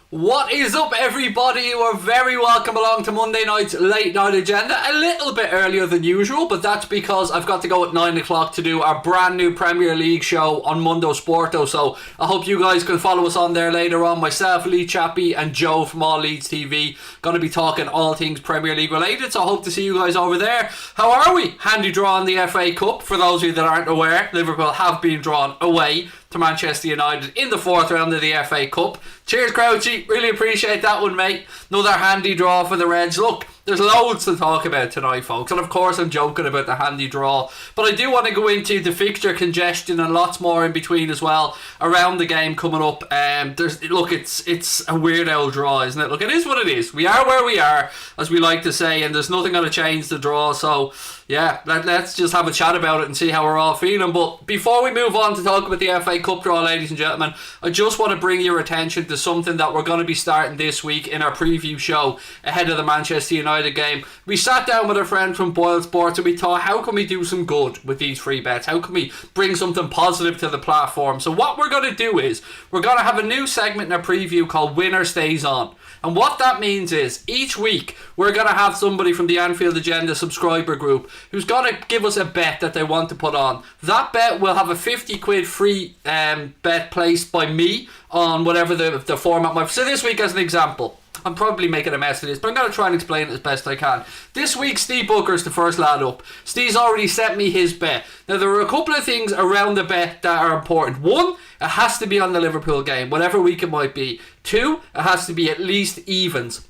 What is up, everybody? You are very welcome along to Monday night's late night agenda. A little bit earlier than usual, but that's because I've got to go at 9 o'clock to do our brand new Premier League show on Mundo Sporto. So I hope you guys can follow us on there later on. Myself, Lee Chappie, and Joe from All Leeds TV going to be talking all things Premier League related. So I hope to see you guys over there. How are we? Handy draw in the FA Cup. For those of you that aren't aware, Liverpool have been drawn away to Manchester United in the fourth round of the FA Cup. Cheers, Crouchy. Really appreciate that one, mate. Another handy draw for the Reds. Look, there's loads to talk about tonight, folks. And of course, I'm joking about the handy draw. But I do want to go into the fixture congestion and lots more in between as well around the game coming up. It's a weird old draw, isn't it? Look, it is what it is. We are where we are, as we like to say, and there's nothing going to change the draw. So, yeah, let's just have a chat about it and see how we're all feeling. But before we move on to talk about the FA Cup draw, ladies and gentlemen, I just want to bring your attention to something that we're going to be starting this week in our preview show ahead of the Manchester United game. We sat down with a friend from Boyle Sports and we thought, how can we do some good with these free bets? How can we bring something positive to the platform? So what we're going to do is we're going to have a new segment in our preview called Winner Stays On. And what that means is each week we're going to have somebody from the Anfield Agenda subscriber group who's going to give us a bet that they want to put on. That bet will have a 50 quid free bet placed by me on whatever the format might be. So this week, as an example, I'm probably making a mess of this, but I'm going to try and explain it as best I can. This week, Steve Booker's the first lad up. Steve's already sent me his bet. Now, there are a couple of things around the bet that are important. One, it has to be on the Liverpool game, whatever week it might be. Two, it has to be at least evens.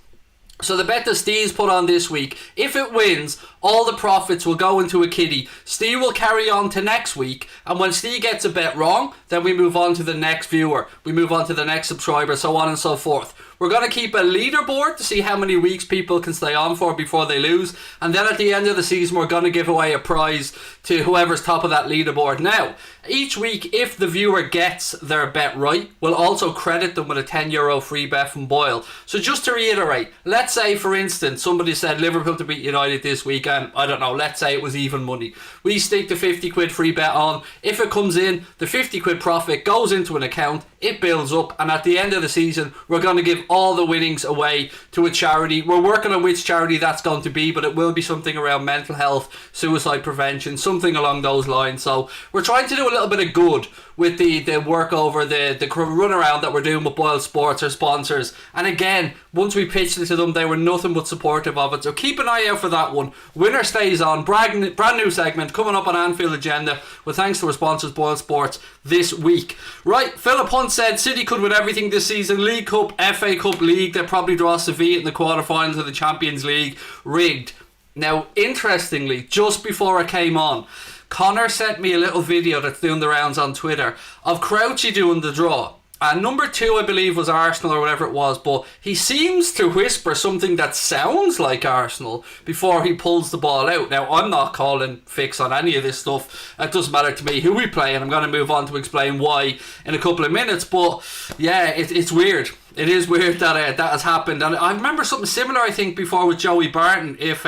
So the bet that Steve's put on this week, if it wins, all the profits will go into a kitty. Steve will carry on to next week, and when Steve gets a bet wrong, then we move on to the next viewer. We move on to the next subscriber, so on and so forth. We're going to keep a leaderboard to see how many weeks people can stay on for before they lose. And then at the end of the season, we're going to give away a prize to whoever's top of that leaderboard. Now, each week, if the viewer gets their bet right, we'll also credit them with a €10 free bet from Boyle. So just to reiterate, let's say, for instance, somebody said Liverpool to beat United this weekend. I don't know, let's say it was even money. We stick the 50 quid free bet on. If it comes in, the 50 quid profit goes into an account, it builds up, and at the end of the season, we're going to give all the winnings away to a charity. We're working on which charity that's going to be, but it will be something around mental health, suicide prevention, something along those lines. So we're trying to do a little bit of good with the work over the run around that we're doing with Boyle Sports, our sponsors. And again, once we pitched it to them, they were nothing but supportive of it. So keep an eye out for that one. Winner Stays On, brand new segment coming up on Anfield Agenda with thanks to our sponsors Boyle Sports this week. Right, Philip Hunt said City could win everything this season. League Cup, FA Cup, League. They'll probably draw Sevilla in the quarterfinals of the Champions League. Rigged. Now, interestingly, just before I came on, Connor sent me a little video that's doing the rounds on Twitter of Crouchy doing the draw. And number 2, I believe, was Arsenal or whatever it was, but he seems to whisper something that sounds like Arsenal before he pulls the ball out. Now, I'm not calling fix on any of this stuff. It doesn't matter to me who we play, and I'm going to move on to explain why in a couple of minutes. But yeah, it's weird. It is weird that that has happened. And I remember something similar, I think, before with Joey Barton, if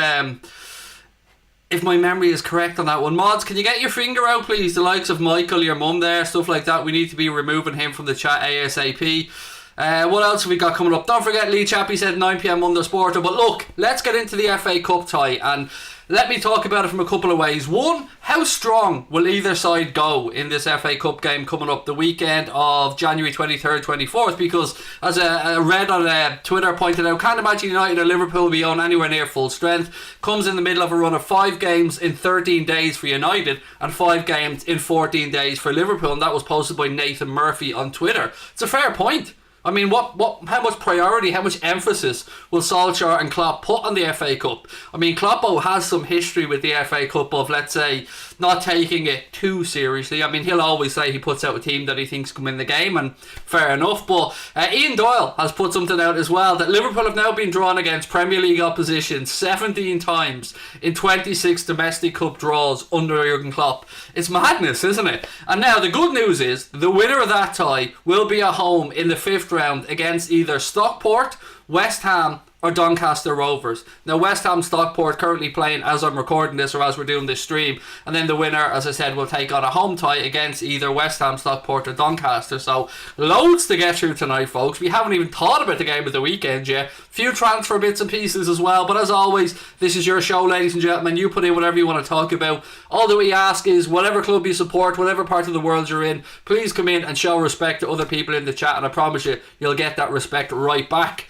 my memory is correct on that one. Mods, can you get your finger out, please? The likes of Michael, your mum there, stuff like that. We need to be removing him from the chat ASAP. What else have we got coming up? Don't forget, Lee Chappie said 9pm Mundo Sporto. But look, let's get into the FA Cup tie, and let me talk about it from a couple of ways. One, how strong will either side go in this FA Cup game coming up the weekend of January 23rd, 24th? Because as a Red on Twitter pointed out, can't imagine United or Liverpool will be on anywhere near full strength. Comes in the middle of a run of 5 games in 13 days for United and 5 games in 14 days for Liverpool, and that was posted by Nathan Murphy on Twitter. It's a fair point. I mean, how much priority, how much emphasis will Solskjaer and Klopp put on the FA Cup? I mean, Kloppo has some history with the FA Cup of, let's say, not taking it too seriously. I mean, he'll always say he puts out a team that he thinks can win the game, and fair enough. But Ian Doyle has put something out as well, that Liverpool have now been drawn against Premier League opposition 17 times in 26 domestic cup draws under Jurgen Klopp. It's madness, isn't it? And now the good news is the winner of that tie will be at home in the 5th round against either Stockport, West Ham or Doncaster Rovers. Now West Ham Stockport currently playing as I'm recording this or as we're doing this stream, and then the winner, as I said, will take on a home tie against either West Ham Stockport or Doncaster. So loads to get through tonight, folks. We haven't even thought about the game of the weekend yet. Few transfer bits and pieces as well, but as always, this is your show, ladies and gentlemen. You put in whatever you want to talk about. All that we ask is whatever club you support, whatever part of the world you're in, please come in and show respect to other people in the chat, and I promise you, you'll get that respect right back.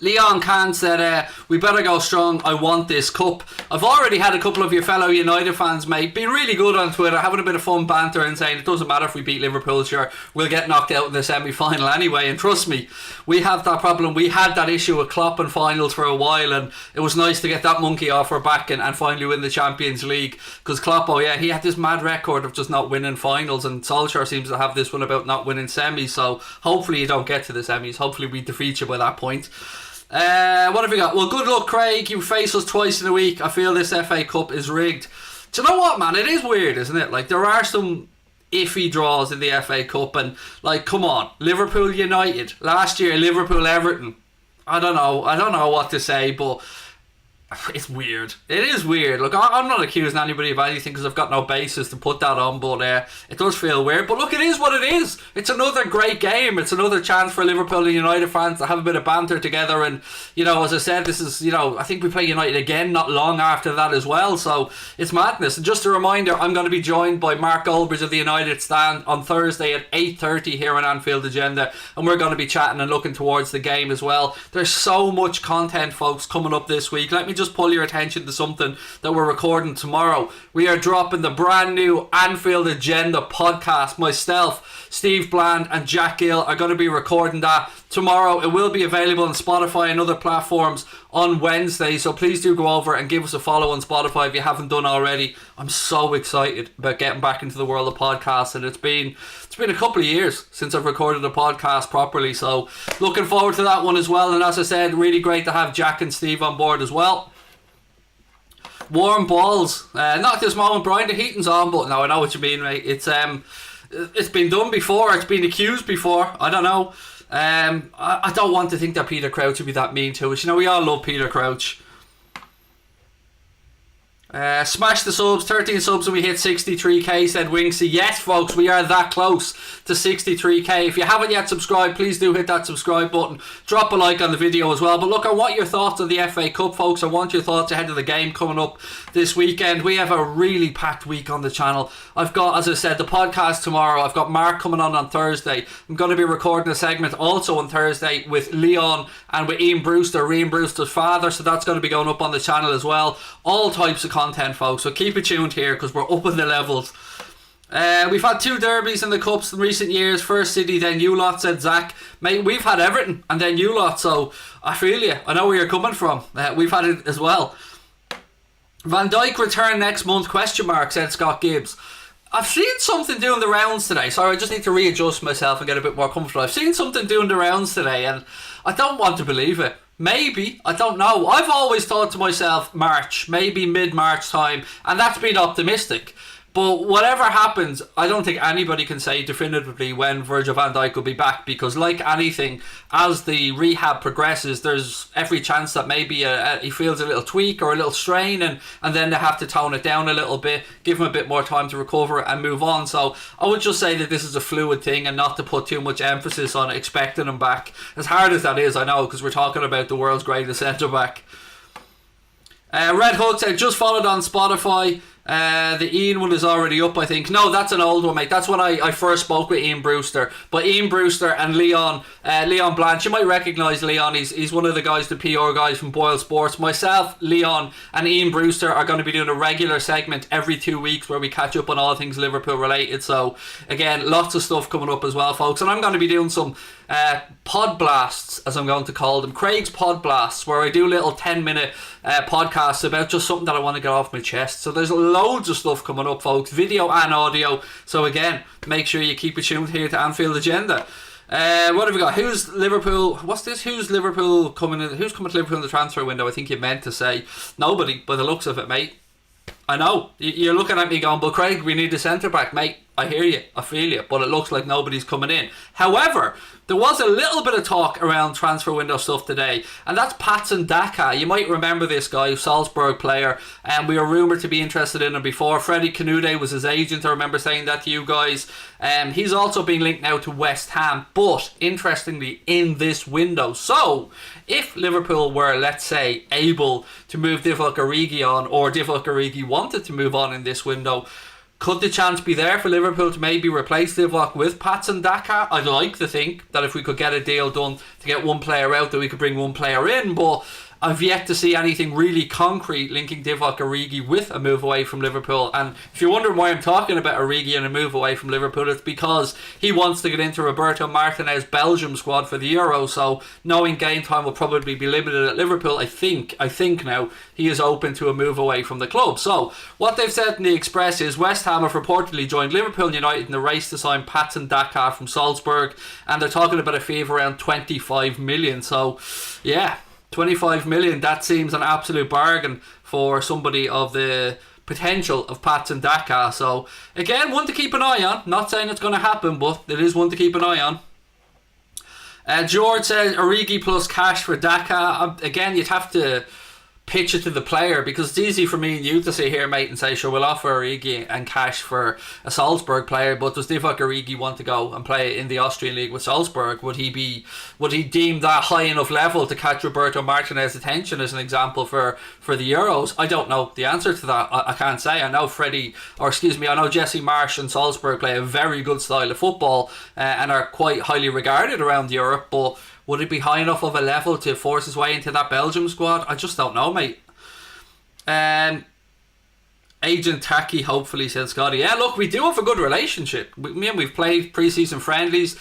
Leon Khan said, we better go strong, I want this cup. I've already had a couple of your fellow United fans, mate, being really good on Twitter, having a bit of fun banter and saying it doesn't matter if we beat Liverpool, sure, we'll get knocked out in the semi-final anyway. And trust me, we have that problem. We had that issue with Klopp in finals for a while, and it was nice to get that monkey off our back and finally win the Champions League. Because Klopp, oh yeah, he had this mad record of just not winning finals, and Solskjaer seems to have this one about not winning semis, so hopefully you don't get to the semis. Hopefully we defeat you by that point. What have we got? Well, good luck, Craig. You face us twice in a week. I feel this FA Cup is rigged. Do you know what, man? It is weird, isn't it? Like, there are some iffy draws in the FA Cup, and, like, come on. Liverpool United. Last year, Liverpool Everton. I don't know what to say, but it's weird. It is weird. Look, I'm not accusing anybody of anything because I've got no basis to put that on, but it does feel weird. But look, it is what it is. It's another great game. It's another chance for Liverpool and United fans to have a bit of banter together. And, you know, as I said, this is, you know, I think we play United again not long after that as well. So it's madness. And just a reminder, I'm going to be joined by Mark Goldbridge of the United Stand on Thursday at 8:30 here on Anfield Agenda. And we're going to be chatting and looking towards the game as well. There's so much content, folks, coming up this week. Let me just pull your attention to something that we're recording tomorrow. We are dropping the brand new Anfield Agenda podcast. Myself, Steve Bland and Jack Gill are going to be recording that tomorrow. It will be available on Spotify and other platforms on Wednesday, so please do go over and give us a follow on Spotify if you haven't done already. I'm so excited about getting back into the world of podcasts, and it's been a couple of years since I've recorded a podcast properly, so looking forward to that one as well. And as I said, really great to have Jack and Steve on board as well. Warm balls. Not this moment, Brian. The heating's on, but no, I know what you mean, mate. It's been done before. It's been accused before. I don't know. I don't want to think that Peter Crouch would be that mean to us. You know, we all love Peter Crouch. Smash the subs, 13 subs and we hit 63k, said Winksy. Yes, folks, we are that close to 63k. If you haven't yet subscribed, please do hit that subscribe button. Drop a like on the video as well. But look, I want your thoughts on the FA Cup, folks. I want your thoughts ahead of the game coming up this weekend. We have a really packed week on the channel. I've got, as I said, the podcast tomorrow. I've got Mark coming on Thursday. I'm going to be recording a segment also on Thursday with Leon and with Ian Brewster, Ian Brewster's father. So that's going to be going up on the channel as well. All types of content, folks, so keep it tuned here because we're up in the levels. We've had two derbies in the Cups in recent years. First City, then you lot, said Zach. Mate, we've had Everton and then you lot, so I feel you. I know where you're coming from. We've had it as well. Van Dijk return next month, ? Said Scott Gibbs. I've seen something doing the rounds today. Sorry, I just need to readjust myself and get a bit more comfortable. I've seen something doing the rounds today and I don't want to believe it. Maybe, I don't know. I've always thought to myself March, maybe mid-March time, and that's been optimistic. But whatever happens, I don't think anybody can say definitively when Virgil van Dijk will be back, because like anything, as the rehab progresses, there's every chance that maybe he feels a little tweak or a little strain, and then they have to tone it down a little bit, give him a bit more time to recover and move on. So I would just say that this is a fluid thing and not to put too much emphasis on expecting him back. As hard as that is, I know, because we're talking about the world's greatest centre-back. Red Hook said, just followed on Spotify. The Ian one is already up, I think. No, that's an old one, mate. That's when I first spoke with Ian Brewster. But Ian Brewster and Leon Blanche, you might recognise Leon. He's one of the guys, the PR guys from Boyle Sports. Myself, Leon and Ian Brewster are going to be doing a regular segment every 2 weeks where we catch up on all things Liverpool related. So again, lots of stuff coming up as well, folks. And I'm going to be doing some pod blasts, as I'm going to call them, Craig's pod blasts, where I do little 10-minute podcasts about just something that I want to get off my chest. So there's loads of stuff coming up, folks, video and audio. So again, make sure you keep it tuned here to Anfield Agenda. What have we got? Who's Liverpool? What's this? Who's Liverpool coming in? Who's coming to Liverpool in the transfer window? I think you meant to say nobody by the looks of it, mate. I know you're looking at me going, but Craig, we need a centre back, mate. I hear you, I feel you, but it looks like nobody's coming in. However, there was a little bit of talk around transfer window stuff today, and that's Patson Daka. You might remember this guy, Salzburg player, and we were rumoured to be interested in him before. Freddie Canute was his agent, I remember saying that to you guys. He's also being linked now to West Ham, but interestingly in this window. So, if Liverpool were, let's say, able to move Divock Origi on, or Divock Origi wanted to move on in this window, could the chance be there for Liverpool to maybe replace Divock with Patson Daka? I'd like to think that if we could get a deal done to get one player out, that we could bring one player in, but I've yet to see anything really concrete linking Divock Origi with a move away from Liverpool. And if you're wondering why I'm talking about Origi and a move away from Liverpool, it's because he wants to get into Roberto Martinez's Belgium squad for the Euro, so knowing game time will probably be limited at Liverpool, I think now he is open to a move away from the club. So what they've said in the Express is West Ham have reportedly joined Liverpool and United in the race to sign Patson Daka from Salzburg, and they're talking about a fee of around 25 million. So yeah, 25 million, that seems an absolute bargain for somebody of the potential of Patson Daka. So again, one to keep an eye on. Not saying it's going to happen, but it is one to keep an eye on. George says Origi plus cash for Daka. Again, you'd have to pitch it to the player, because it's easy for me and you to sit here, mate, and say, sure, we'll offer Origi and cash for a Salzburg player, but does Divock Origi want to go and play in the Austrian League with Salzburg? Would he deem that high enough level to catch Roberto Martinez's attention, as an example, for the Euros? I don't know the answer to that. I can't say. I know Jesse Marsch and Salzburg play a very good style of football and are quite highly regarded around Europe, but would it be high enough of a level to force his way into that Belgium squad? I just don't know, mate. Agent Tacky, hopefully, said Scotty. Yeah, look, we do have a good relationship. We've played pre-season friendlies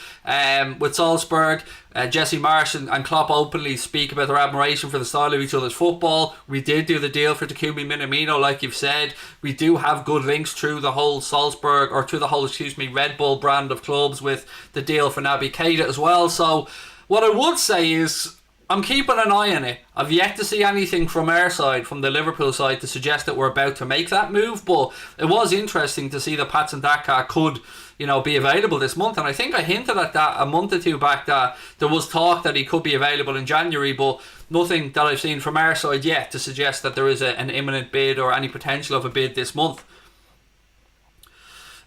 with Salzburg. Jesse Marsch and Klopp openly speak about their admiration for the style of each other's football. We did do the deal for Takumi Minamino, like you've said. We do have good links through the whole Red Bull brand of clubs, with the deal for Naby Keita as well. So what I would say is, I'm keeping an eye on it. I've yet to see anything from our side, from the Liverpool side, to suggest that we're about to make that move, but it was interesting to see that Patson Daka could, be available this month, and I think I hinted at that a month or two back, that there was talk that he could be available in January, but nothing that I've seen from our side yet to suggest that there is an imminent bid or any potential of a bid this month.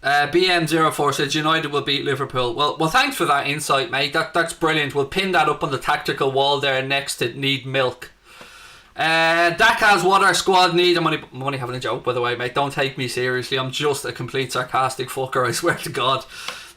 BM04 says United will beat Liverpool. Well, thanks for that insight, mate. That's brilliant. We'll pin that up on the tactical wall there next to need milk. Daka's what our squad need. I'm only having a joke, by the way, mate. Don't take me seriously. I'm just a complete sarcastic fucker, I swear to God.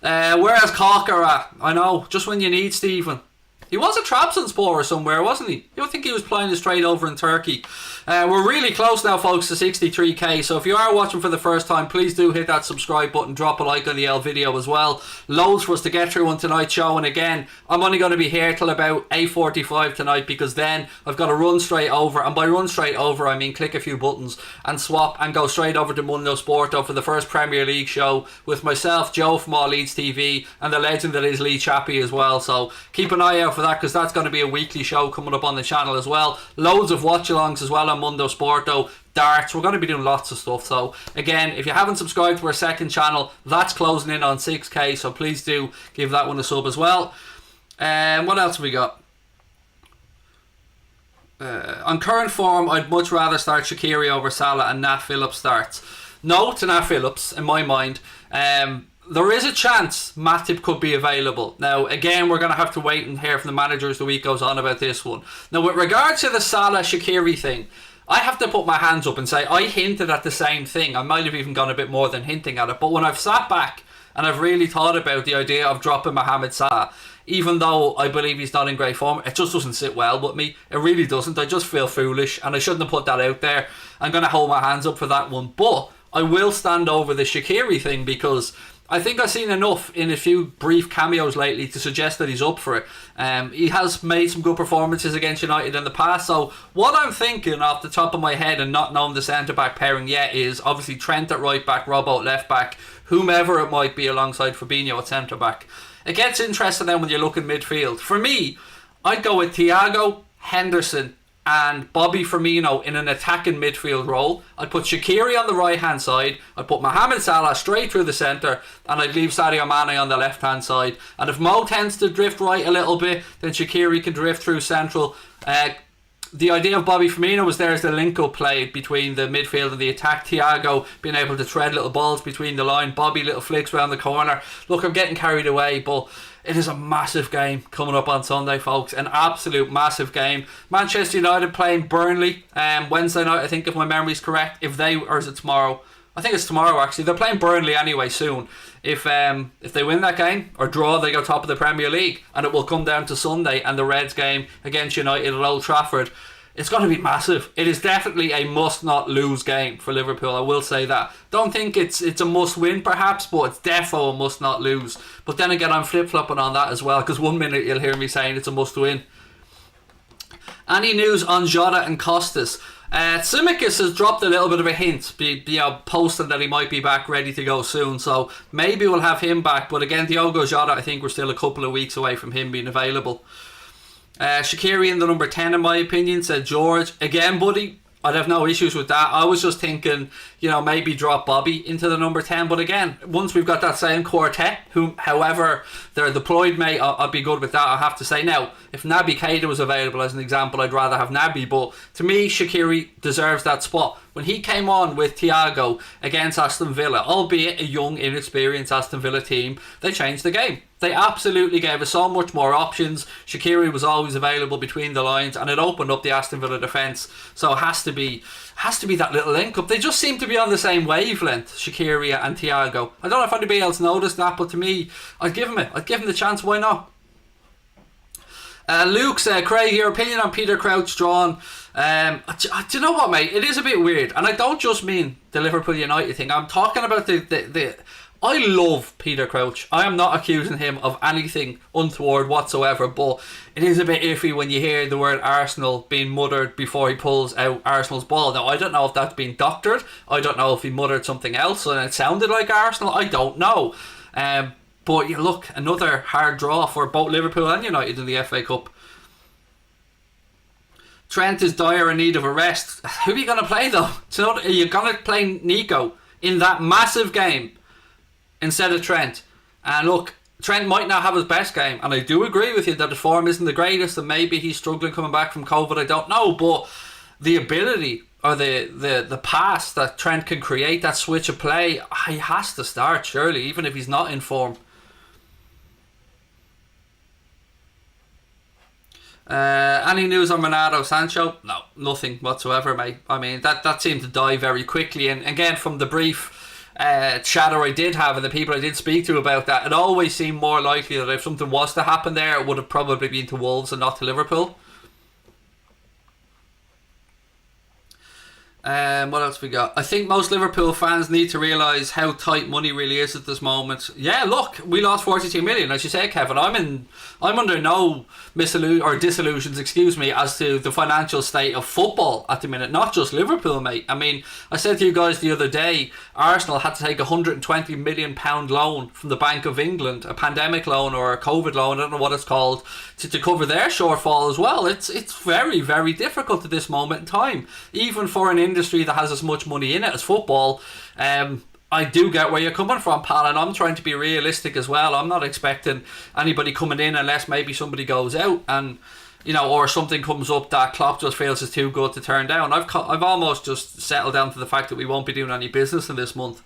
Where's Cocker at? I know, just when you need Stephen. He was a Trabzonspor somewhere, wasn't he? You don't think he was playing straight over in Turkey? We're really close now, folks, to 63k. So if you are watching for the first time, please do hit that subscribe button. Drop a like on the L video as well. Loads for us to get through on tonight's show. And again, I'm only going to be here till about 8:45 tonight, because then I've got to run straight over. And by run straight over, I mean click a few buttons and swap and go straight over to Mundo Sporto for the first Premier League show with myself, Joe from All Leeds TV, and the legend that is Lee Chappie as well. So keep an eye out for that, because that's going to be a weekly show coming up on the channel as well. Loads of watch-alongs as well on Mundo Sporto, darts. We're going to be doing lots of stuff. So again, if you haven't subscribed to our second channel, that's closing in on 6k, so please do give that one a sub as well. What else have we got? On current form, I'd much rather start Shaqiri over Salah, and Nat Phillips starts. No to Nat Phillips, in my mind. There is a chance Matip could be available. Now, again, we're going to have to wait and hear from the manager as the week goes on about this one. Now, with regards to the Salah-Shaqiri thing, I have to put my hands up and say I hinted at the same thing. I might have even gone a bit more than hinting at it. But when I've sat back and I've really thought about the idea of dropping Mohamed Salah, even though I believe he's not in great form, it just doesn't sit well with me. It really doesn't. I just feel foolish, and I shouldn't have put that out there. I'm going to hold my hands up for that one. But I will stand over the Shaqiri thing, because I think I've seen enough in a few brief cameos lately to suggest that he's up for it. He has made some good performances against United in the past. So what I'm thinking off the top of my head, and not knowing the centre-back pairing yet, is obviously Trent at right-back, Robbo at left-back, whomever it might be alongside Fabinho at centre-back. It gets interesting then when you look in midfield. For me, I'd go with Thiago, Henderson and Bobby Firmino in an attacking midfield role. I'd put Shaqiri on the right hand side, I'd put Mohamed Salah straight through the centre, and I'd leave Sadio Mane on the left hand side. And if Mo tends to drift right a little bit, then Shaqiri can drift through central. The idea of Bobby Firmino was there as the link-up play between the midfield and the attack. Thiago being able to tread little balls between the line, Bobby little flicks around the corner. Look, I'm getting carried away, but it is a massive game coming up on Sunday, folks. An absolute massive game. Manchester United playing Burnley Wednesday night, I think, if my memory's correct. Or is it tomorrow? I think it's tomorrow, actually. They're playing Burnley anyway soon. If they win that game or draw, they go top of the Premier League, and it will come down to Sunday and the Reds game against United at Old Trafford. It's going to be massive. It is definitely a must not lose game for Liverpool, I will say that. Don't think it's a must win perhaps, but it's defo a must not lose. But then again, I'm flip flopping on that as well, because 1 minute you'll hear me saying it's a must win. Any news on Jota and Costas? Tsimikas has dropped a little bit of a hint, posting that he might be back ready to go soon, so maybe we'll have him back. But again, Diogo Jota, I think we're still a couple of weeks away from him being available. Shaqiri in the number 10 in my opinion, said George. Again, buddy, I'd have no issues with that. I was just thinking, maybe drop Bobby into the number 10. But again, once we've got that same quartet, however they're deployed, mate, I'd be good with that, I have to say. Now, if Naby Keita was available as an example, I'd rather have Naby. But to me, Shaqiri deserves that spot. When he came on with Thiago against Aston Villa, albeit a young, inexperienced Aston Villa team, they changed the game. They absolutely gave us so much more options. Shaqiri was always available between the lines, and it opened up the Aston Villa defence. So it has to be that little link up. They just seem to be on the same wavelength, Shaqiri and Thiago. I don't know if anybody else noticed that, but to me, I'd give him it. I'd give him the chance. Why not? Luke said, Craig, your opinion on Peter Crouch drawn. Do you know what, mate? It is a bit weird, and I don't just mean the Liverpool United thing. I'm talking about the I love Peter Crouch. I am not accusing him of anything untoward whatsoever, but it is a bit iffy when you hear the word Arsenal being muttered before he pulls out Arsenal's ball. Now, I don't know if that's been doctored. I don't know if he muttered something else and it sounded like Arsenal. I don't know. But you look, another hard draw for both Liverpool and United in the FA Cup. Trent is dire in need of a rest. Who are you going to play though? Are you going to play Nico in that massive game instead of Trent? And look, Trent might not have his best game, and I do agree with you that his form isn't the greatest, and maybe he's struggling coming back from COVID, I don't know, but the ability or the pass that Trent can create, that switch of play, he has to start surely, even if he's not in form. Any news on Renato Sancho? No, nothing whatsoever, mate. I mean, that seemed to die very quickly, and again, from the brief chatter I did have and the people I did speak to about that, it always seemed more likely that if something was to happen there, it would have probably been to Wolves and not to Liverpool. What else we got? I think most Liverpool fans need to realise how tight money really is at this moment. Yeah, look, we lost 42 million, as you say, Kevin. I'm under no disillusions, as to the financial state of football at the minute. Not just Liverpool, mate. I mean, I said to you guys the other day, Arsenal had to take a £120 million loan from the Bank of England, a pandemic loan or a COVID loan, I don't know what it's called, to cover their shortfall as well. It's very, very difficult at this moment in time, even for an industry that has as much money in it as football. I do get where you're coming from, pal, and I'm trying to be realistic as well. I'm not expecting anybody coming in unless maybe somebody goes out and, or something comes up that Klopp just feels is too good to turn down. I've almost just settled down to the fact that we won't be doing any business in this month.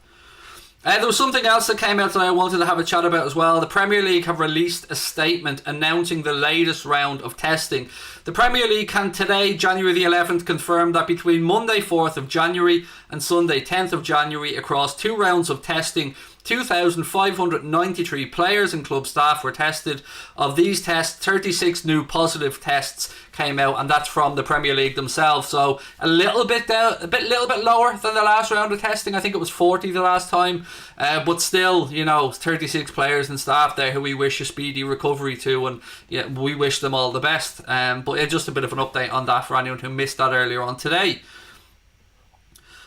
There was something else that came out that I wanted to have a chat about as well. The Premier League have released a statement announcing the latest round of testing. The Premier League can today, January the 11th, confirm that between Monday 4th of January and Sunday 10th of January, across 2 rounds of testing, 2,593 players and club staff were tested. Of these tests, 36 new positive tests came out, and that's from the Premier League themselves. So a little bit lower than the last round of testing. I think it was 40 the last time, but still, 36 players and staff there who we wish a speedy recovery to, and yeah, we wish them all the best. But just a bit of an update on that for anyone who missed that earlier on today.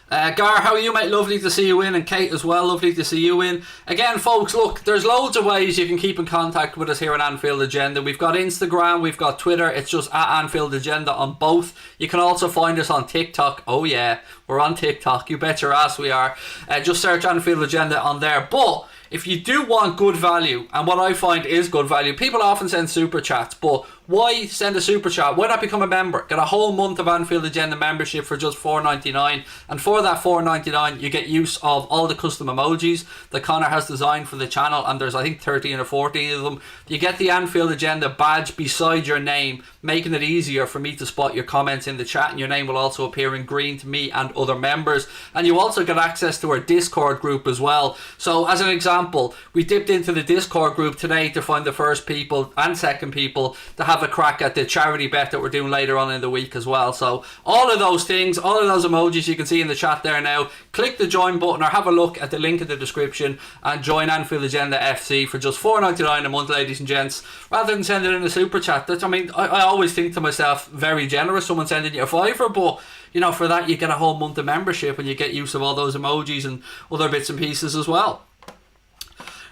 Gar, how are you, mate? Lovely to see you in, and Kate as well, lovely to see you in. Again, folks, look, there's loads of ways you can keep in contact with us here on Anfield Agenda. We've got Instagram, we've got Twitter, it's just at Anfield Agenda on both. You can also find us on TikTok. Oh yeah, we're on TikTok, you bet your ass we are. Just search Anfield Agenda on there. But if you do want good value, and what I find is good value, people often send super chats, but why send a super chat? Why not become a member? Get a whole month of Anfield Agenda membership for just $4.99, and for that $4.99 you get use of all the custom emojis that Connor has designed for the channel, and there's I think 13 or 14 of them. You get the Anfield Agenda badge beside your name, making it easier for me to spot your comments in the chat, and your name will also appear in green to me and other members. And you also get access to our Discord group as well. So as an example, we dipped into the Discord group today to find the first people and second people to have a crack at the charity bet that we're doing later on in the week as well. So all of those things, all of those emojis you can see in the chat there now, click the join button or have a look at the link in the description and join Anfield Agenda FC for just $4.99 a month, ladies and gents, rather than sending in a super chat. That's, I mean, I always think to myself, very generous, someone sending you a fiver, but you know, for that you get a whole month of membership and you get use of all those emojis and other bits and pieces as well.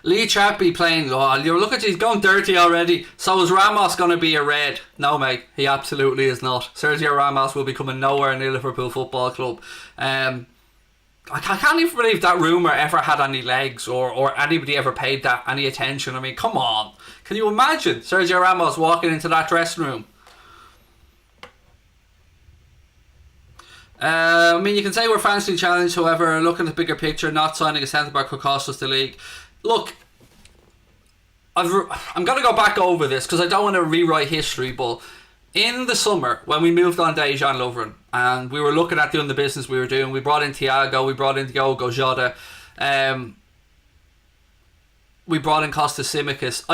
Lee Chappie playing, oh, look at, he's going dirty already. So is Ramos going to be a red? No, mate, he absolutely is not. Sergio Ramos will be coming nowhere in the Liverpool Football Club. I can't even believe that rumour ever had any legs, or anybody ever paid that any attention. I mean, come on. Can you imagine Sergio Ramos walking into that dressing room? I mean, you can say we're fantasy challenged, however, looking at the bigger picture, not signing a centre-back could cost us the league. Look, I'm going to go back over this because I don't want to rewrite history, but in the summer when we moved on Dejan Lovren and we were looking at doing the business we were doing, we brought in Thiago, we brought in Diogo Jota, we brought in Kostas Tsimikas.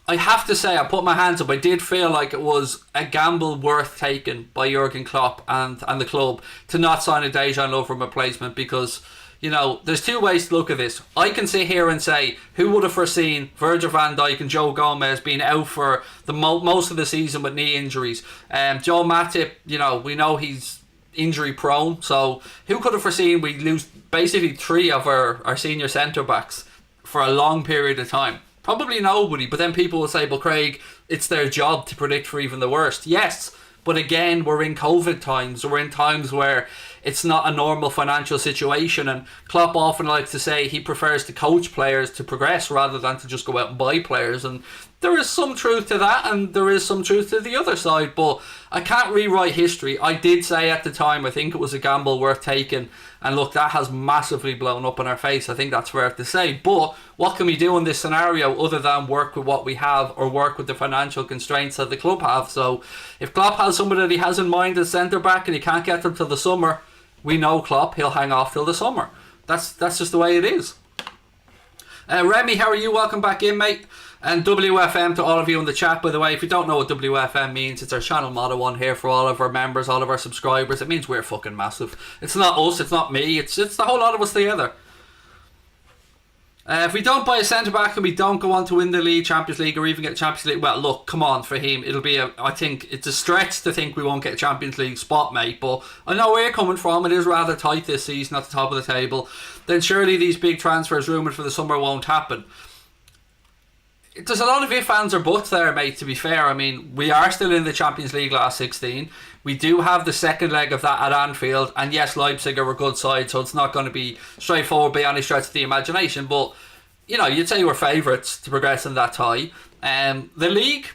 I have to say, I put my hands up, I did feel like it was a gamble worth taking by Jurgen Klopp and the club to not sign a Dejan Lovren replacement, because, you know, there's two ways to look at this. I can sit here and say, who would have foreseen Virgil van Dijk and Joe Gomez being out for the most of the season with knee injuries? Joe Matip, you know, we know he's injury prone, so who could have foreseen we'd lose basically three of our senior centre backs for a long period of time? Probably nobody, but then people will say, well, Craig, it's their job to predict for even the worst. Yes, but again, we're in COVID times, we're in times where it's not a normal financial situation, and Klopp often likes to say he prefers to coach players to progress rather than to just go out and buy players, and there is some truth to that and there is some truth to the other side, but I can't rewrite history. I did say at the time I think it was a gamble worth taking, and look, that has massively blown up in our face. I think that's fair to say, but what can we do in this scenario other than work with what we have or work with the financial constraints that the club have? So if Klopp has somebody that he has in mind as centre back and he can't get them till the summer, we know Klopp, he'll hang off till the summer. That's just the way it is. Remy, how are you? Welcome back in, mate. And WFM to all of you in the chat, by the way. If you don't know what WFM means, it's our channel motto one here for all of our members, all of our subscribers. It means we're fucking massive. It's not us, it's not me, it's the whole lot of us together. If we don't buy a centre-back and we don't go on to win the league, Champions League, or even get Champions League, well, look, come on, for him, it'll be I think it's a stretch to think we won't get a Champions League spot, mate, but I know where you're coming from. It is rather tight this season at the top of the table. Then surely these big transfers rumoured for the summer won't happen. There's a lot of ifs, ands or buts there, mate, to be fair. I mean, we are still in the Champions League last 16. We do have the second leg of that at Anfield, and yes, Leipzig are a good side, so it's not going to be straightforward by any stretch of the imagination, but you know, you'd say we're favourites to progress in that tie. The league,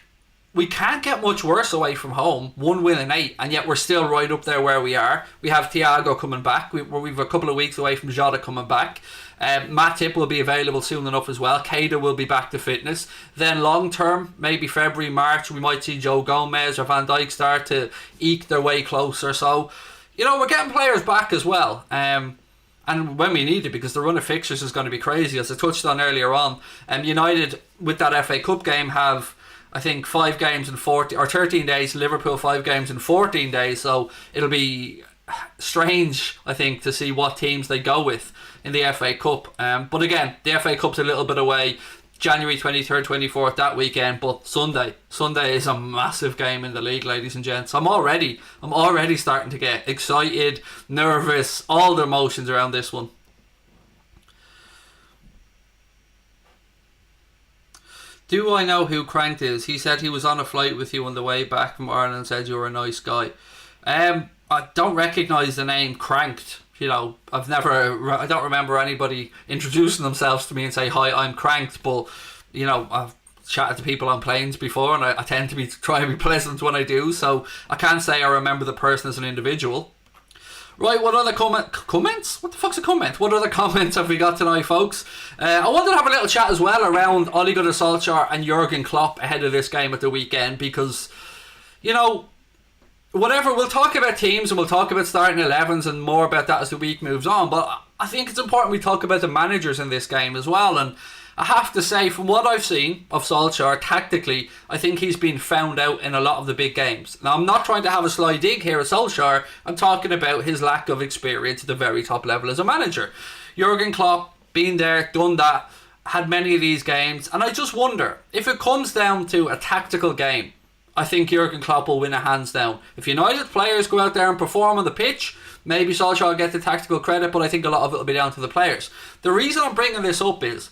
we can't get much worse away from home. 1 win in 8, and yet we're still right up there where we are. We have Thiago coming back. We've a couple of weeks away from Jota coming back. Matip will be available soon enough as well. Keita will be back to fitness. Then long term, maybe February, March, we might see Joe Gomez or Van Dijk start to eke their way closer. So, you know, we're getting players back as well. And when we need it, because the run of fixtures is going to be crazy, as I touched on earlier on. United, with that FA Cup game, have, I think, 5 games in 13 days. Liverpool 5 games in 14 days. So it'll be strange, I think, to see what teams they go with in the FA Cup. But again, the FA Cup's a little bit away. January 23rd, 24th, that weekend. But Sunday is a massive game in the league, ladies and gents. I'm already starting to get excited, nervous, all the emotions around this one. Do I know who Cranked is? He said he was on a flight with you on the way back from Ireland and said you were a nice guy. I don't recognise the name Cranked. You know, I don't remember anybody introducing themselves to me and say, hi, I'm Cranked. But, you know, I've chatted to people on planes before, and I tend to try and be pleasant when I do. So I can't say I remember the person as an individual. Right, what other comments? What the fuck's a comment? What other comments have we got tonight, folks? I wanted to have a little chat as well around Ole Gunnar Solskjaer and Jurgen Klopp ahead of this game at the weekend, because, you know, whatever, we'll talk about teams and we'll talk about starting 11s and more about that as the week moves on, but I think it's important we talk about the managers in this game as well. And I have to say, from what I've seen of Solskjaer tactically, I think he's been found out in a lot of the big games. Now, I'm not trying to have a sly dig here at Solskjaer. I'm talking about his lack of experience at the very top level as a manager. Jurgen Klopp, been there, done that, had many of these games, and I just wonder, if it comes down to a tactical game, I think Jurgen Klopp will win it hands down. If United players go out there and perform on the pitch, maybe Solskjaer will get the tactical credit, but I think a lot of it will be down to the players. The reason I'm bringing this up is,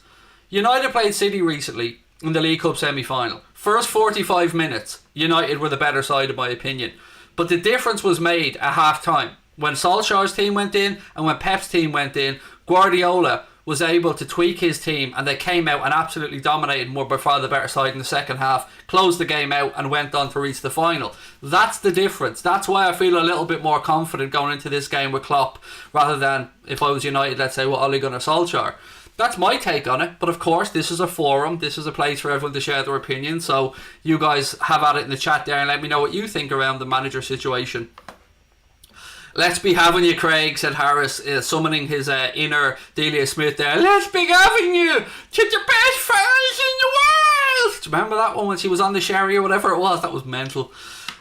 United played City recently in the League Cup semi-final. First 45 minutes, United were the better side in my opinion. But the difference was made at half-time. When Solskjaer's team went in and when Pep's team went in, Guardiola was able to tweak his team and they came out and absolutely dominated and were by far the better side in the second half, closed the game out and went on to reach the final. That's the difference. That's why I feel a little bit more confident going into this game with Klopp rather than if I was United, let's say, with Ole Gunnar Solskjaer. That's my take on it, but of course this is a forum, this is a place for everyone to share their opinion, so you guys have at it in the chat there and let me know what you think around the manager situation. Let's be having you, Craig, said Harris, summoning his inner Delia Smith there. Let's be having you to the best fans in the world. Do you remember that one when she was on the sherry or whatever it was? That was mental.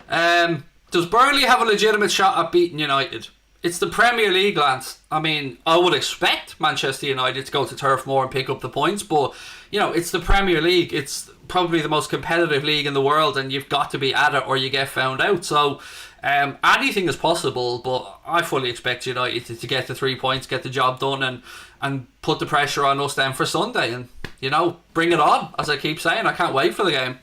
Does Burnley have a legitimate shot at beating United? It's the Premier League, lads. I mean, I would expect Manchester United to go to Turf Moor and pick up the points, but, you know, it's the Premier League. It's probably the most competitive league in the world, and you've got to be at it or you get found out. So, anything is possible, but I fully expect United to get the 3 points, get the job done, and put the pressure on us then for Sunday. And, you know, bring it on, as I keep saying. I can't wait for the game.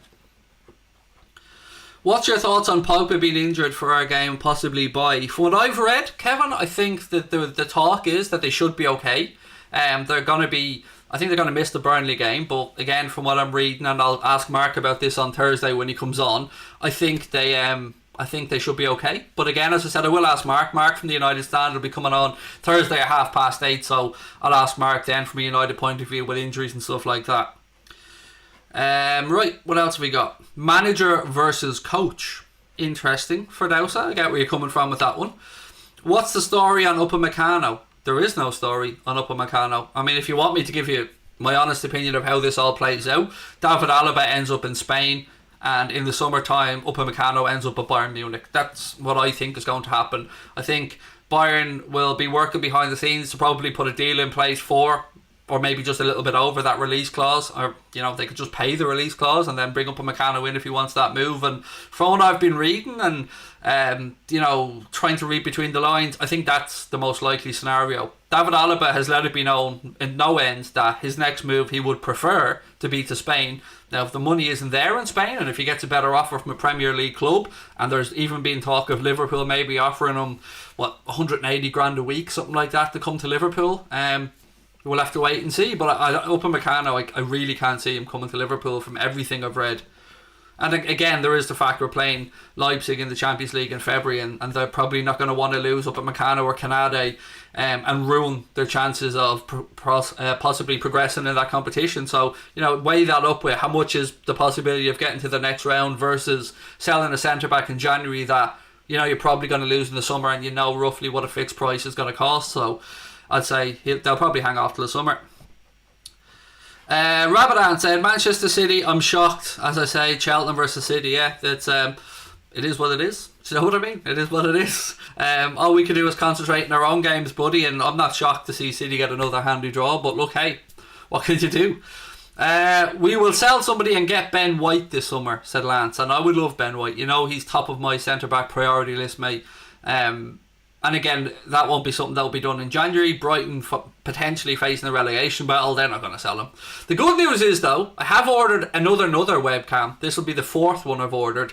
What's your thoughts on Pogba being injured for our game, possibly by? From what I've read, Kevin, I think that the talk is that they should be okay. I think they're going to miss the Burnley game, but again, from what I'm reading, and I'll ask Mark about this on Thursday when he comes on, I think they should be okay. But again, as I said, I will ask Mark. Mark from the United Stand will be coming on Thursday at 8:30, so I'll ask Mark then from a United point of view with injuries and stuff like that. Right, what else have we got? Manager versus coach. Interesting for Dowsa. I get where you're coming from with that one. What's the story on Upamecano? There is no story on Upamecano. I mean, if you want me to give you my honest opinion of how this all plays out, David Alaba ends up in Spain, and in the summertime Upamecano ends up at Bayern Munich. That's what I think is going to happen. I think Bayern will be working behind the scenes to probably put a deal in place for, or maybe just a little bit over, that release clause, or, you know, they could just pay the release clause and then bring Upamecano in if he wants that move. And from what I've been reading and you know, trying to read between the lines, I think that's the most likely scenario. David Alaba has let it be known in no end that his next move he would prefer to be to Spain. Now, if the money isn't there in Spain, and if he gets a better offer from a Premier League club, and there's even been talk of Liverpool maybe offering him 180 grand a week, something like that, to come to Liverpool, we'll have to wait and see. But Upamecano, I really can't see him coming to Liverpool from everything I've read. And again, there is the fact we're playing Leipzig in the Champions League in February, and they're probably not going to want to lose Upamecano or Canade and ruin their chances of possibly progressing in that competition. So, you know, weigh that up with how much is the possibility of getting to the next round versus selling a centre-back in January that, you know, you're probably going to lose in the summer and you know roughly what a fixed price is going to cost. So I'd say they'll probably hang off till the summer. Rabadan said Manchester City. I'm shocked, as I say, Cheltenham versus City. Yeah, it's it is what it is. Do you know what I mean? It is what it is. All we can do is concentrate in our own games, buddy. And I'm not shocked to see City get another handy draw. But look, hey, what can you do? We will sell somebody and get Ben White this summer, said Lance, and I would love Ben White. You know, he's top of my centre-back priority list, mate. And again, that won't be something that will be done in January. Brighton potentially facing the relegation battle, they're not going to sell him. The good news is, though, I have ordered another webcam. This will be the fourth one I've ordered.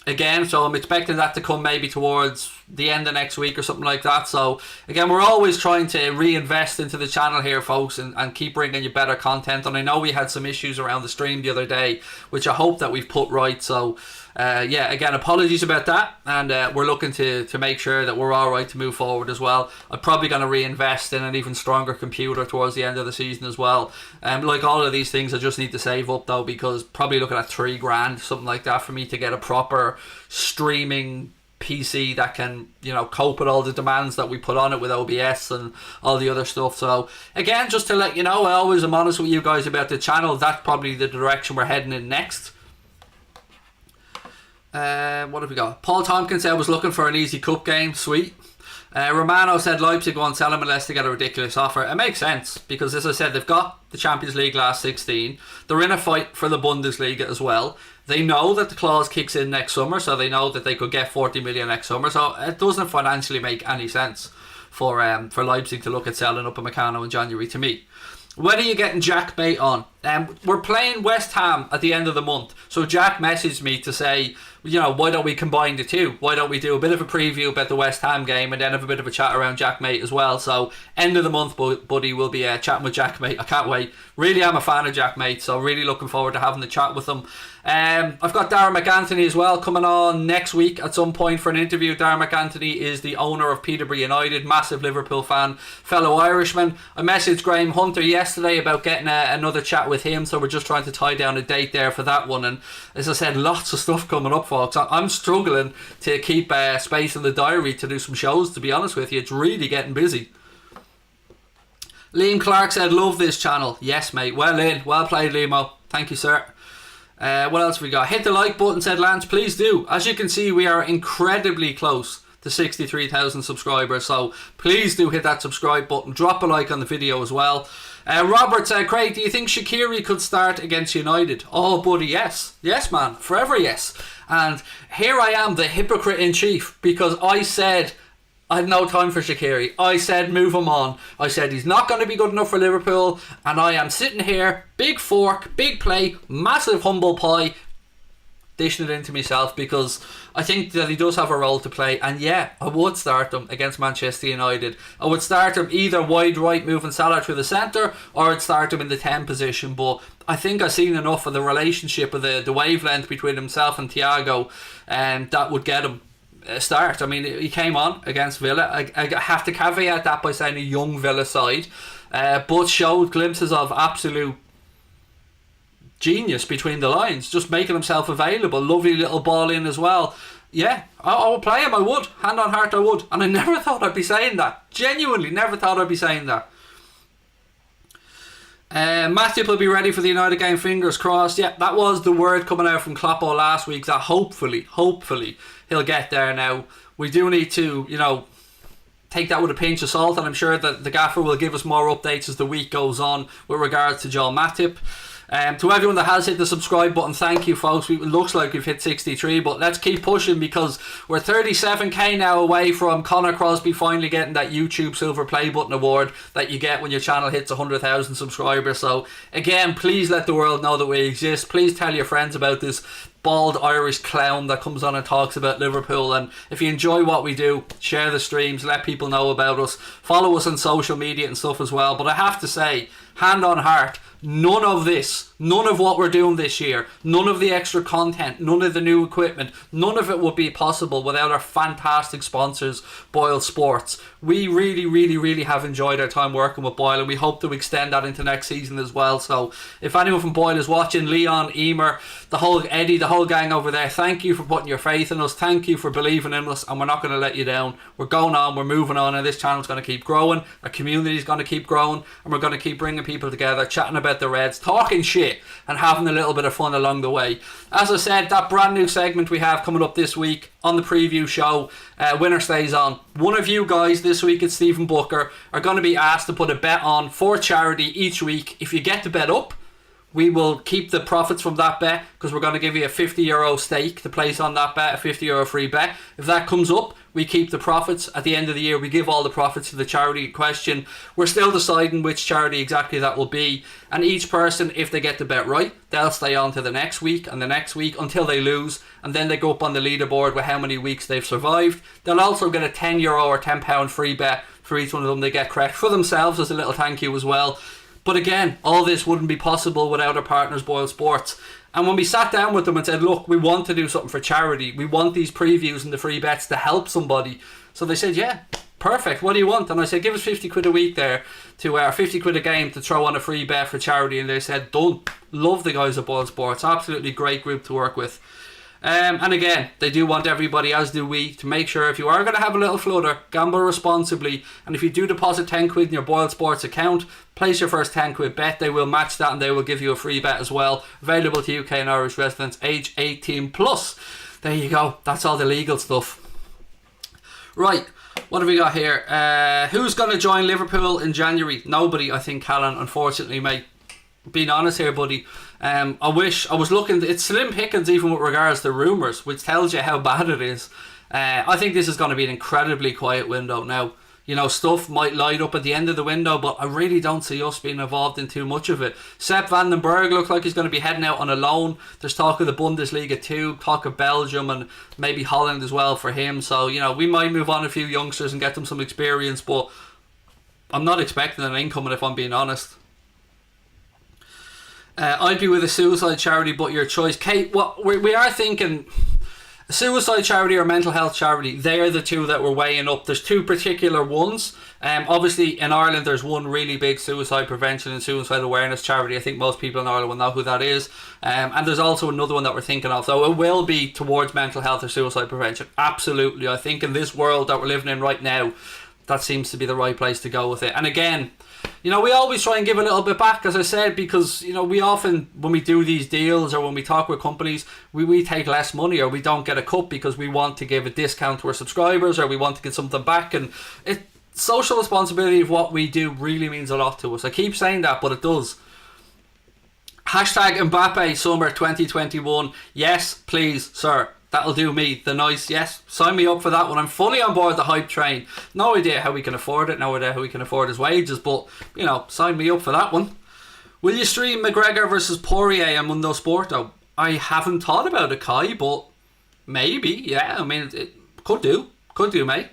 Again, so I'm expecting that to come maybe towards the end of next week or something like that. So again, we're always trying to reinvest into the channel here, folks, and keep bringing you better content. And I know we had some issues around the stream the other day, which I hope that we've put right. So yeah, again, apologies about that, and we're looking to make sure that we're all right to move forward as well. I'm probably going to reinvest in an even stronger computer towards the end of the season as well. Like all of these things, I just need to save up though, because probably looking at $3,000, something like that, for me to get a proper streaming PC that can, you know, cope with all the demands that we put on it with OBS and all the other stuff. So again, just to let you know, I always am honest with you guys about the channel. That's probably the direction we're heading in next. What have we got? Paul Tompkins said I was looking for an easy cup game. Sweet. Romano said Leipzig won't sell him unless they get a ridiculous offer. It makes sense, because as I said, they've got the Champions League last 16. They're in a fight for the Bundesliga as well. They know that the clause kicks in next summer, so they know that they could get 40 million next summer. So it doesn't financially make any sense for Leipzig to look at selling Upamecano in January, to me. When are you getting Jack Mate on? We're playing West Ham at the end of the month. So Jack messaged me to say, you know, why don't we combine the two? Why don't we do a bit of a preview about the West Ham game and then have a bit of a chat around Jack Mate as well? So end of the month, buddy, we'll be chatting with Jack Mate. I can't wait. Really am a fan of Jack Mate, so really looking forward to having the chat with him. I've got Darren McAnthony as well coming on next week at some point for an interview. Darren McAnthony is the owner of Peterborough United, massive Liverpool fan, fellow Irishman. I messaged Graham Hunter yesterday about getting another chat with him, so we're just trying to tie down a date there for that one. And as I said, lots of stuff coming up, folks. I'm struggling to keep space in the diary to do some shows, to be honest with you. It's really getting busy. Liam Clark said, love this channel. Yes, mate. Well in. Well played, Limo. Thank you, sir. What else have we got? Hit the like button, said Lance. Please do. As you can see, we are incredibly close to 63,000 subscribers, so please do hit that subscribe button. Drop a like on the video as well. Robert said, Craig, do you think Shaqiri could start against United? Oh, buddy, yes. Yes, man. Forever yes. And here I am, the hypocrite in chief, because I said I had no time for Shaqiri. I said move him on. I said he's not going to be good enough for Liverpool, and I am sitting here, big fork, big plate, massive humble pie, dishing it into myself, because I think that he does have a role to play. And yeah, I would start him against Manchester United. I would start him either wide right, moving Salah through the centre, or I'd start him in the 10 position. But I think I've seen enough of the relationship of the wavelength between himself and Thiago, and that would get him a start. I mean, he came on against Villa. I have to caveat that by saying a young Villa side, but showed glimpses of absolute genius between the lines, just making himself available. Lovely little ball in as well. Yeah, I would play him. I would. Hand on heart, I would. And I never thought I'd be saying that. Genuinely never thought I'd be saying that. Matip will be ready for the United game, fingers crossed. Yeah, that was the word coming out from Kloppo last week, that hopefully he'll get there now. We do need to, you know, take that with a pinch of salt, and I'm sure that the gaffer will give us more updates as the week goes on with regards to Joel Matip. To everyone that has hit the subscribe button, thank you, folks. It looks like we've hit 63, but let's keep pushing, because we're 37k now away from Conor Crosby finally getting that YouTube Silver Play Button award that you get when your channel hits 100,000 subscribers. So again, please let the world know that we exist. Please tell your friends about this bald Irish clown that comes on and talks about Liverpool. And if you enjoy what we do, share the streams, let people know about us, follow us on social media and stuff as well. But I have to say, hand on heart, none of this, none of what we're doing this year, none of the extra content, none of the new equipment, none of it would be possible without our fantastic sponsors, Boyle Sports. We really have enjoyed our time working with Boyle, and we hope to extend that into next season as well. So if anyone from Boyle is watching, Leon, Emer, the whole Eddie, the whole gang over there, thank you for putting your faith in us, thank you for believing in us, and we're not going to let you down. We're going on, we're moving on, and this channel's going to keep growing, our community's going to keep growing, and we're going to keep bringing people together, chatting about the Reds, talking shit, and having a little bit of fun along the way. As I said, that brand new segment we have coming up this week on the preview show, winner stays on. One of you guys this week, it's Stephen Booker, are going to be asked to put a bet on for charity each week. If you get the bet up, we will keep the profits from that bet because we're going to give you a €50 stake to place on that bet, a €50 free bet. If that comes up, we keep the profits. At the end of the year, we give all the profits to the charity in question. We're still deciding which charity exactly that will be. And each person, if they get the bet right, they'll stay on to the next week and the next week until they lose. And then they go up on the leaderboard with how many weeks they've survived. They'll also get a €10 or £10 free bet for each one of them they get correct, for themselves as a little thank you as well. But again, all this wouldn't be possible without our partners, Boyle Sports. And when we sat down with them and said, look, we want to do something for charity. We want these previews and the free bets to help somebody. So they said, yeah, perfect. What do you want? And I said, give us 50 quid a week there, to 50 quid a game to throw on a free bet for charity. And they said, done. Love the guys at Boyle Sports. Absolutely great group to work with. And again, they do want everybody, as do we, to make sure if you are going to have a little flutter, gamble responsibly. And if you do deposit 10 quid in your Boyle Sports account, place your first 10 quid bet. They will match that and they will give you a free bet as well. Available to UK and Irish residents age 18 plus. There you go. That's all the legal stuff. Right. What have we got here? Who's going to join Liverpool in January? Nobody, I think, Callan, unfortunately, mate. Being honest here, buddy, I wish I was looking. It's slim pickings even with regards to rumours, which tells you how bad it is. I think this is going to be an incredibly quiet window now. You know, stuff might light up at the end of the window, but I really don't see us being involved in too much of it. Sepp van den Berg looks like he's going to be heading out on a loan. There's talk of the Bundesliga too, talk of Belgium and maybe Holland as well for him. So, you know, we might move on a few youngsters and get them some experience, but I'm not expecting an incoming if I'm being honest. I'd be with a suicide charity, but your choice. Kate, what we are thinking, suicide charity or mental health charity, they are the two that we're weighing up. There's two particular ones. Obviously in Ireland there's one really big suicide prevention and suicide awareness charity. I think most people in Ireland will know who that is. And there's also another one that we're thinking of, though it will be towards mental health or suicide prevention. Absolutely. I think in this world that we're living in right now, that seems to be the right place to go with it. And again, you know, we always try and give a little bit back, as I said, because, you know, we often, when we do these deals or when we talk with companies, we take less money or we don't get a cut because we want to give a discount to our subscribers or we want to get something back. And social responsibility of what we do really means a lot to us. I keep saying that, but it does. Hashtag Mbappe Summer 2021. Yes, please, sir. That'll do me the nice. Yes, sign me up for that one. I'm fully on board the hype train. No idea how we can afford it. No idea how we can afford his wages. But, you know, sign me up for that one. Will you stream McGregor versus Poirier on Mundo Sporto? I haven't thought about it, Kai, but maybe. Yeah, I mean, it could do. Could do, mate.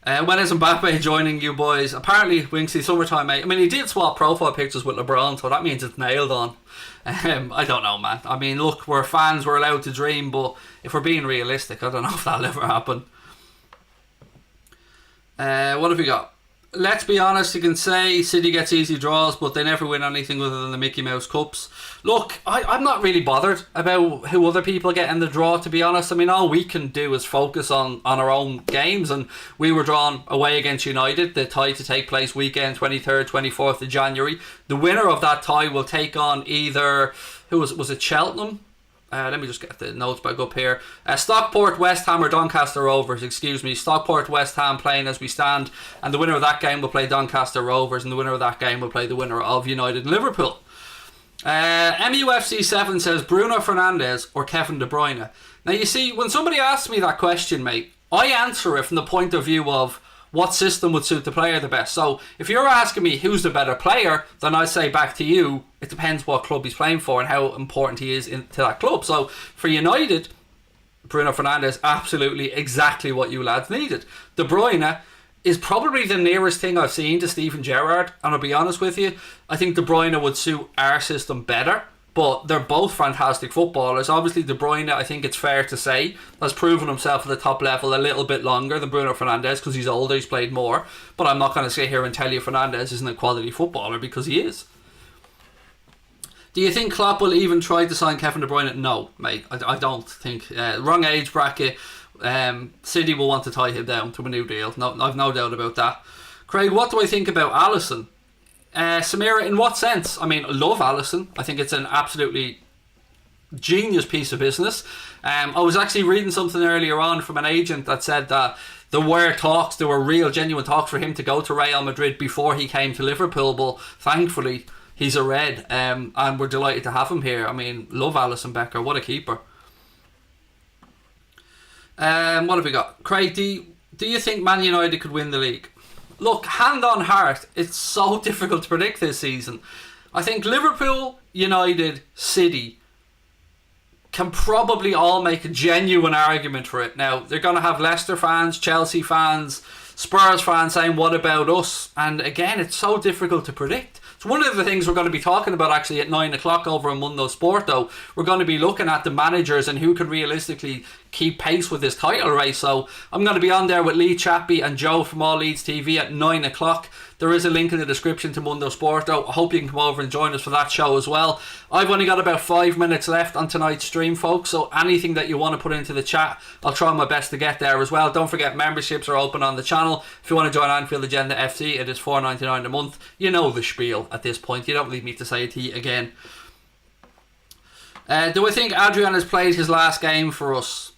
When is Mbappe joining you boys? Apparently, Winksy, summertime, mate. I mean, he did swap profile pictures with LeBron, so that means it's nailed on. I don't know, man. I mean, look, we're fans, we're allowed to dream, but if we're being realistic, I don't know if that'll ever happen. What have we got? Let's be honest, you can say City gets easy draws, but they never win anything other than the Mickey Mouse Cups. Look, I'm not really bothered about who other people get in the draw, to be honest. I mean, all we can do is focus on our own games, and we were drawn away against United, the tie to take place weekend 23rd, 24th of January. The winner of that tie will take on either, who was it, Cheltenham? Let me just get the notes back up here. Stockport, West Ham or Doncaster Rovers, excuse me. Stockport, West Ham playing as we stand, and the winner of that game will play Doncaster Rovers, and the winner of that game will play the winner of United and Liverpool. MUFC7 says Bruno Fernandes or Kevin De Bruyne. Now you see, when somebody asks me that question, mate, I answer it from the point of view of what system would suit the player the best. So if you're asking me who's the better player, then I say back to you, it depends what club he's playing for and how important he is to that club. So for United, Bruno Fernandes, absolutely exactly what you lads needed. De Bruyne is probably the nearest thing I've seen to Steven Gerrard, and I'll be honest with you, I think De Bruyne would suit our system better. But they're both fantastic footballers. Obviously, De Bruyne, I think it's fair to say, has proven himself at the top level a little bit longer than Bruno Fernandes because he's older, he's played more. But I'm not going to sit here and tell you Fernandes isn't a quality footballer, because he is. Do you think Klopp will even try to sign Kevin De Bruyne? No, mate, I don't think. Wrong age bracket. City will want to tie him down to a new deal. No, I've no doubt about that. Craig, what do I think about Alisson? Samira, in what sense? I mean, I love Alisson. I think it's an absolutely genius piece of business. I was actually reading something earlier on from an agent that said that there were real genuine talks for him to go to Real Madrid before he came to Liverpool, but thankfully he's a red, and we're delighted to have him here. I mean, love Alisson Becker, what a keeper. What have we got? Craig, do you think Man United could win the league? Look, hand on heart, it's so difficult to predict this season. I think Liverpool, United, City can probably all make a genuine argument for it. Now, they're going to have Leicester fans, Chelsea fans, Spurs fans saying, what about us? And again, it's so difficult to predict. So one of the things we're going to be talking about actually at 9 o'clock over on Mundo Sport, though, we're going to be looking at the managers and who can realistically keep pace with this title race. So I'm going to be on there with Lee Chappie and Joe from All Leeds TV at 9 o'clock. There is a link in the description to Mundo Sport, though. I hope you can come over and join us for that show as well. I've only got about 5 minutes left on tonight's stream, folks, so anything that you want to put into the chat, I'll try my best to get there as well. Don't forget, memberships are open on the channel. If you want to join Anfield Agenda FC, it is $4.99 a month. You know the spiel at this point. You don't need me to say it to you again. Do I think Adrian has played his last game for us?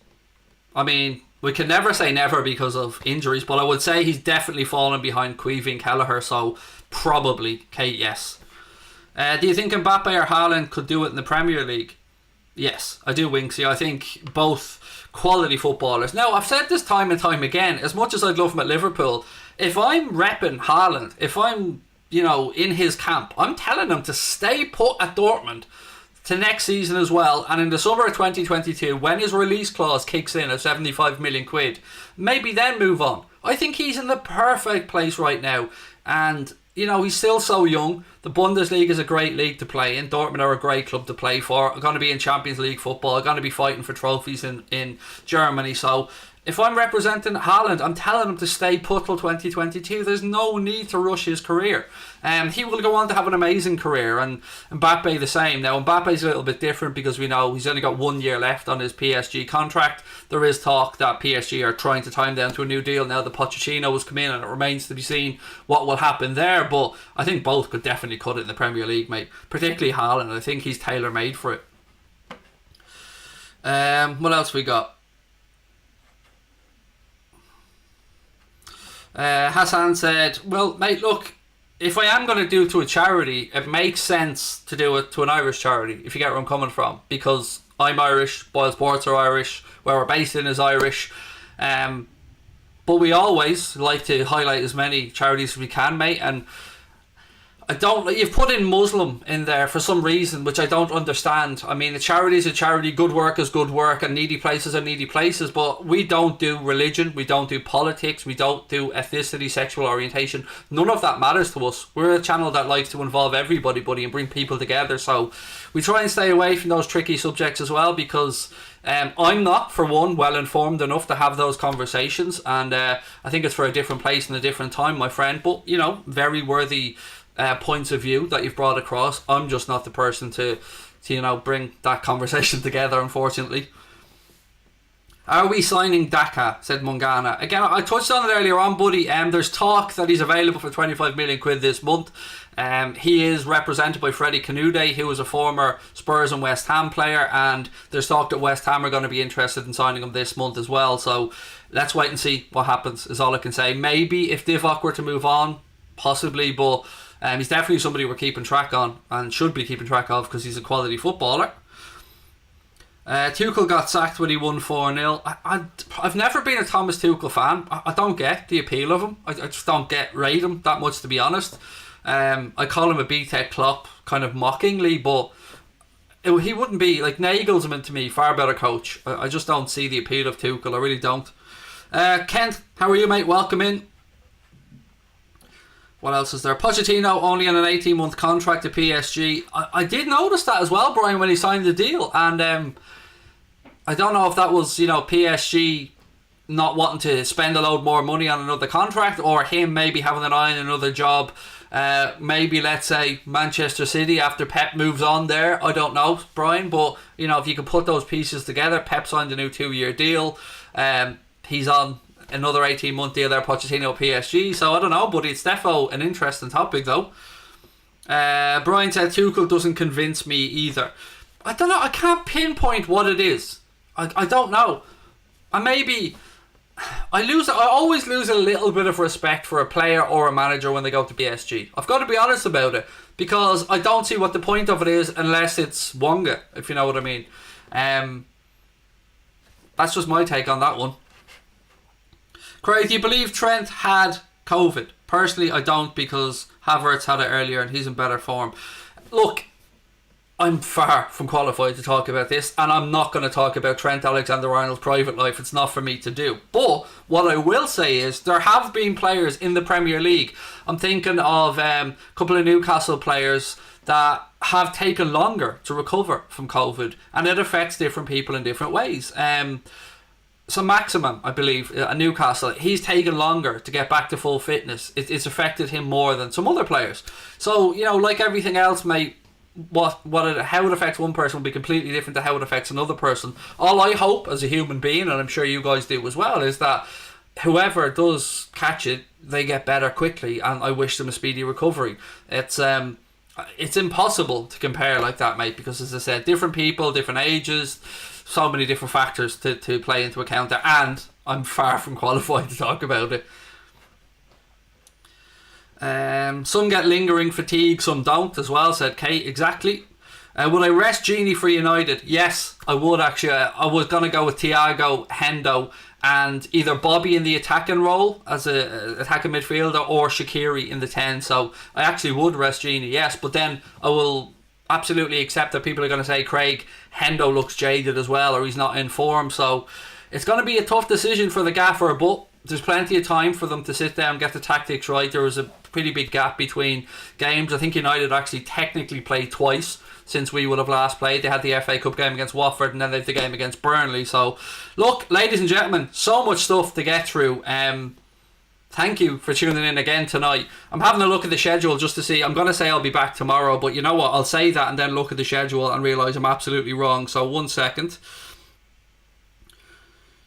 I mean, we can never say never because of injuries, but I would say he's definitely fallen behind Queevy and Kelleher, so probably, Kate, yes. Do you think Mbappe or Haaland could do it in the Premier League? Yes, I do, Winksy. I think both quality footballers. Now, I've said this time and time again, as much as I'd love him at Liverpool, if I'm repping Haaland, if I'm, in his camp, I'm telling him to stay put at Dortmund to next season as well, and in the summer of 2022, when his release clause kicks in at 75 million quid, maybe then move on. I think he's in the perfect place right now, and he's still so young. The Bundesliga is a great league to play in. Dortmund are a great club to play for. Are going to be in Champions League football. Are going to be fighting for trophies in Germany. So if I'm representing Haaland, I'm telling him to stay put till 2022. There's no need to rush his career. He will go on to have an amazing career, and Mbappe the same. Now, Mbappe's a little bit different because we know he's only got 1 year left on his PSG contract. There is talk that PSG are trying to tie him down to a new deal now that Pochettino has come in, and it remains to be seen what will happen there. But I think both could definitely cut it in the Premier League, mate. Particularly Haaland. I think he's tailor-made for it. What else we got? Hassan said, well, mate, look, if I am going to do it to a charity, it makes sense to do it to an Irish charity, if you get where I'm coming from, because I'm Irish, Boyle Sports are Irish, where we're based in is Irish, but we always like to highlight as many charities as we can, mate, and you've put in Muslim in there for some reason, which I don't understand. I mean, a charity is a charity, good work is good work, and needy places are needy places, but we don't do religion, we don't do politics, we don't do ethnicity, sexual orientation. None of that matters to us. We're a channel that likes to involve everybody, buddy, and bring people together, so we try and stay away from those tricky subjects as well, because I'm not, for one, well informed enough to have those conversations, and I think it's for a different place and a different time, my friend, but, very worthy points of view that you've brought across. I'm just not the person to bring that conversation together, unfortunately. Are we signing DAKA? Said Mungana. Again, I touched on it earlier on, buddy. There's talk that he's available for 25 million quid this month. He is represented by Freddie Canude, who was a former Spurs and West Ham player, and there's talk that West Ham are going to be interested in signing him this month as well. So let's wait and see what happens, is all I can say. Maybe if Divock were to move on, possibly, but he's definitely somebody we're keeping track on and should be keeping track of because he's a quality footballer. Tuchel got sacked when he won 4-0. I've never been a Thomas Tuchel fan. I don't get the appeal of him. I just don't rate him that much, to be honest. I call him a BTEC Klopp kind of mockingly, but he wouldn't be like Nagelsmann to me, far better coach. I just don't see the appeal of Tuchel. I really don't. Kent, how are you, mate? Welcome in. What else is there? Pochettino only on an 18-month contract to PSG. I did notice that as well, Brian, when he signed the deal. And I don't know if that was, PSG not wanting to spend a load more money on another contract, or him maybe having an eye on another job. Maybe, let's say, Manchester City after Pep moves on there. I don't know, Brian. But, if you can put those pieces together, Pep signed a new 2-year deal. He's on another 18-month deal there, Pochettino PSG. So I don't know, but it's defo an interesting topic though. Brian said Tuchel doesn't convince me either. I don't know, I can't pinpoint what it is. I don't know. I always lose a little bit of respect for a player or a manager when they go to PSG. I've got to be honest about it, because I don't see what the point of it is unless it's Wonga, if you know what I mean. That's just my take on that one. Craig, do you believe Trent had COVID? Personally, I don't, because Havertz had it earlier and he's in better form. Look, I'm far from qualified to talk about this, and I'm not going to talk about Trent Alexander-Arnold's private life. It's not for me to do. But what I will say is there have been players in the Premier League. I'm thinking of a couple of Newcastle players that have taken longer to recover from COVID, and it affects different people in different ways. So Maximum, I believe, at Newcastle, he's taken longer to get back to full fitness. It's affected him more than some other players. So, you know, like everything else, mate, how it affects one person will be completely different to how it affects another person. All I hope as a human being, and I'm sure you guys do as well, is that whoever does catch it, they get better quickly, and I wish them a speedy recovery. It's impossible to compare like that, mate, because, as I said, different people, different ages, so many different factors to play into account there, and I'm far from qualified to talk about it. Some get lingering fatigue, some don't as well, said Kate. Exactly. Would I rest Genie for United? Yes, I would actually. I was going to go with Thiago, Hendo, and either Bobby in the attacking role as a attacking midfielder, or Shaqiri in the 10. So I actually would rest Genie, yes, but then I will absolutely accept that people are going to say, Craig, Hendo looks jaded as well, or he's not in form. So it's going to be a tough decision for the gaffer, but there's plenty of time for them to sit down, get the tactics right. There was a pretty big gap between games. I think United actually technically played twice since we would have last played. They had the FA Cup game against Watford, and then they had the game against Burnley. So look, ladies and gentlemen, so much stuff to get through. Thank you for tuning in again tonight. I'm having a look at the schedule just to see. I'm going to say I'll be back tomorrow, but you know what, I'll say that and then look at the schedule and realise I'm absolutely wrong. So 1 second.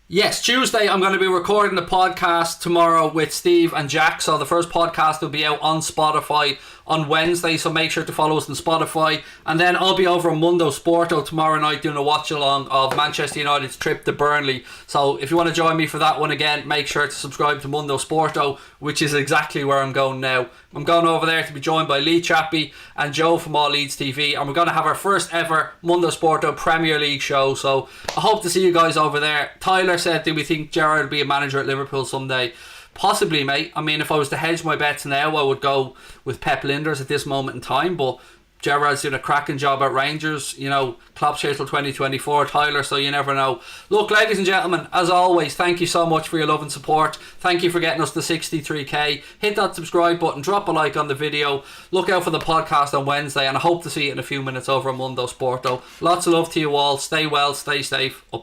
Yes, Tuesday I'm going to be recording the podcast tomorrow with Steve and Jack. So the first podcast will be out on Spotify on Wednesday, so make sure to follow us on Spotify. And then I'll be over on Mundo Sporto tomorrow night doing a watch-along of Manchester United's trip to Burnley. So if you want to join me for that one again, make sure to subscribe to Mundo Sporto, which is exactly where I'm going now. I'm going over there to be joined by Lee Chappie and Joe from All Leeds TV, and we're going to have our first ever Mundo Sporto Premier League show. So I hope to see you guys over there. Tyler said, do we think Gerrard will be a manager at Liverpool someday? Possibly, mate. I mean, if I was to hedge my bets now, I would go with Pep Linders at this moment in time, but Gerrard's doing a cracking job at Rangers. You know, Klopp's here till 2024, Tyler, so you never know. Look, ladies and gentlemen, as always, thank you so much for your love and support. Thank you for getting us to 63k. Hit that subscribe button, drop a like on the video. Look out for the podcast on Wednesday, and I hope to see you in a few minutes over on Mundo Sporto. Lots of love to you all. Stay well, stay safe. Up the